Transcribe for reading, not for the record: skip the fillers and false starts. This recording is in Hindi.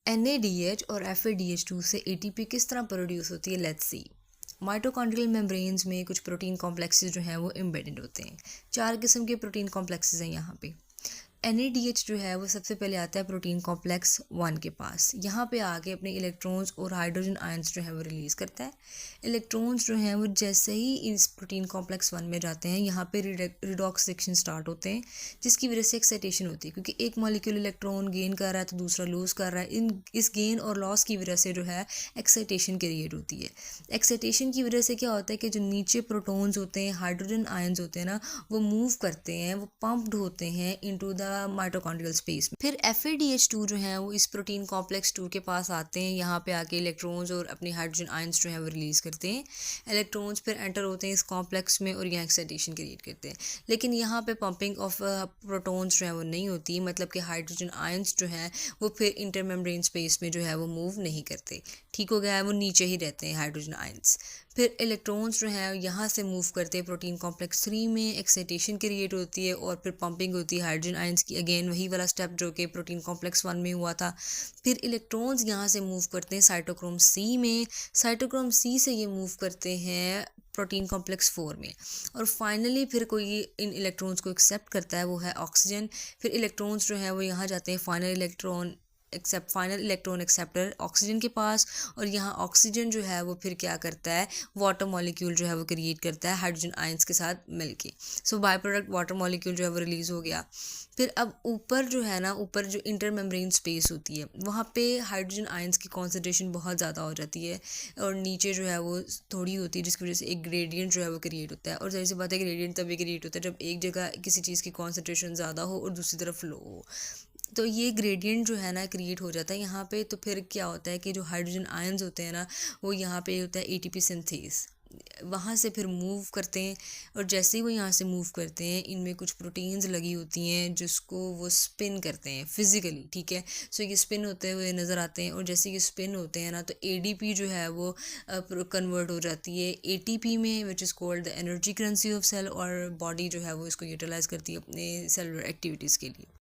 NADH और FADH2 से ATP किस तरह प्रोड्यूस होती है, लेट्स सी। माइटोकॉन्ड्रियल मेम्ब्रेन्स में कुछ प्रोटीन कॉम्प्लेक्सेस जो हैं वो एम्बेडेड होते हैं। 4 किस्म के प्रोटीन कॉम्प्लेक्सेस हैं यहाँ पे। NADH जो है वो सबसे पहले आता है प्रोटीन कॉम्प्लेक्स 1 के पास। यहाँ पे आके अपने इलेक्ट्रॉन्स और हाइड्रोजन आयंस जो है वो रिलीज़ करता है। इलेक्ट्रॉन्स जो हैं वो जैसे ही इस प्रोटीन कॉम्प्लेक्स 1 में जाते हैं, यहाँ पे रिडॉक्स रिएक्शन स्टार्ट होते हैं, जिसकी वजह से एक्साइटेशन होती है, क्योंकि एक मॉलिक्यूल इलेक्ट्रॉन गेन कर रहा है तो दूसरा लूज़ कर रहा है। इस गेन और लॉस की वजह से जो है एक्साइटेशन क्रिएट होती है। एक्साइटेशन की वजह से क्या होता है कि जो नीचे प्रोटॉन्स होते हैं, हाइड्रोजन आयंस होते हैं ना, वो मूव करते हैं, वो पम्प्ड होते हैं इनटू द माइटोकॉन्ड्रियल स्पेस। फिर FADH2 जो है वो इस प्रोटीन कॉम्प्लेक्स 2 के पास आते हैं। यहाँ पे आके इलेक्ट्रॉन्स और अपने हाइड्रोजन आयंस जो है वो रिलीज करते हैं। इलेक्ट्रॉन्स फिर एंटर होते हैं इस कॉम्प्लेक्स में और यहाँ एक्साइटेशन क्रिएट करते हैं। लेकिन यहाँ पे पंपिंग ऑफ प्रोटॉन्स जो है वो नहीं होती, मतलब कि हाइड्रोजन आयंस जो है वो फिर इंटरमेम्ब्रेन स्पेस में जो है वो मूव नहीं करते। ठीक हो गया है, वो नीचे ही रहते हैं हाइड्रोजन आयंस। फिर इलेक्ट्रॉन्स जो है यहाँ से मूव करते हैं प्रोटीन कॉम्प्लेक्स 3 में, एक्साइटेशन क्रिएट होती है और फिर पंपिंग होती है हाइड्रोजन आयंस की। अगेन वही वाला स्टेप जो कि प्रोटीन कॉम्प्लेक्स 1 में हुआ था। फिर इलेक्ट्रॉन्स यहाँ से मूव करते हैं साइटोक्रोम C में। साइटोक्रोम C से ये मूव करते हैं प्रोटीन कॉम्प्लेक्स 4 में। और फाइनली फिर कोई इन इलेक्ट्रॉन्स को एक्सेप्ट करता है, वो है ऑक्सीजन। फिर इलेक्ट्रॉन्स जो है वो यहाँ जाते हैं फाइनल इलेक्ट्रॉन एक्सेप्टर ऑक्सीजन के पास। और यहाँ ऑक्सीजन जो है वो फिर क्या करता है, वाटर मॉलिक्यूल जो है वो क्रिएट करता है हाइड्रोजन आयंस के साथ मिलके। सो बाय प्रोडक्ट वाटर मॉलिक्यूल जो है वो रिलीज हो गया। फिर अब ऊपर जो है ना, ऊपर जो इंटरमेम्ब्रेन स्पेस होती है, वहाँ पे हाइड्रोजन आयंस की कॉन्सेंट्रेशन बहुत ज़्यादा हो जाती है और नीचे जो है वो थोड़ी होती है, जिसकी वजह से एक ग्रेडियंट जो है वो क्रिएट होता है। और जाहिर सी बात है, ग्रेडियंट तभी क्रिएट होता है जब एक जगह किसी चीज़ की कॉन्सेंट्रेशन ज़्यादा हो और दूसरी तरफ लो हो। तो ये ग्रेडियंट जो है ना क्रिएट हो जाता है यहाँ पे। तो फिर क्या होता है कि जो हाइड्रोजन आयंस होते हैं ना, वो यहाँ पे होता है ATP सिंथेस, वहाँ से फिर मूव करते हैं। और जैसे ही वो यहाँ से मूव करते हैं, इनमें कुछ प्रोटीन्स लगी होती हैं जिसको वो स्पिन करते हैं फिजिकली। ठीक है, सो ये स्पिन होते हुए नज़र आते हैं। और जैसे ये स्पिन होते हैं ना, तो ADP जो है वो कन्वर्ट हो जाती है ATP में, which is called the energy currency of cell. और बॉडी जो है वो इसको यूटिलाइज करती है अपने सेलुलर एक्टिविटीज़ के लिए।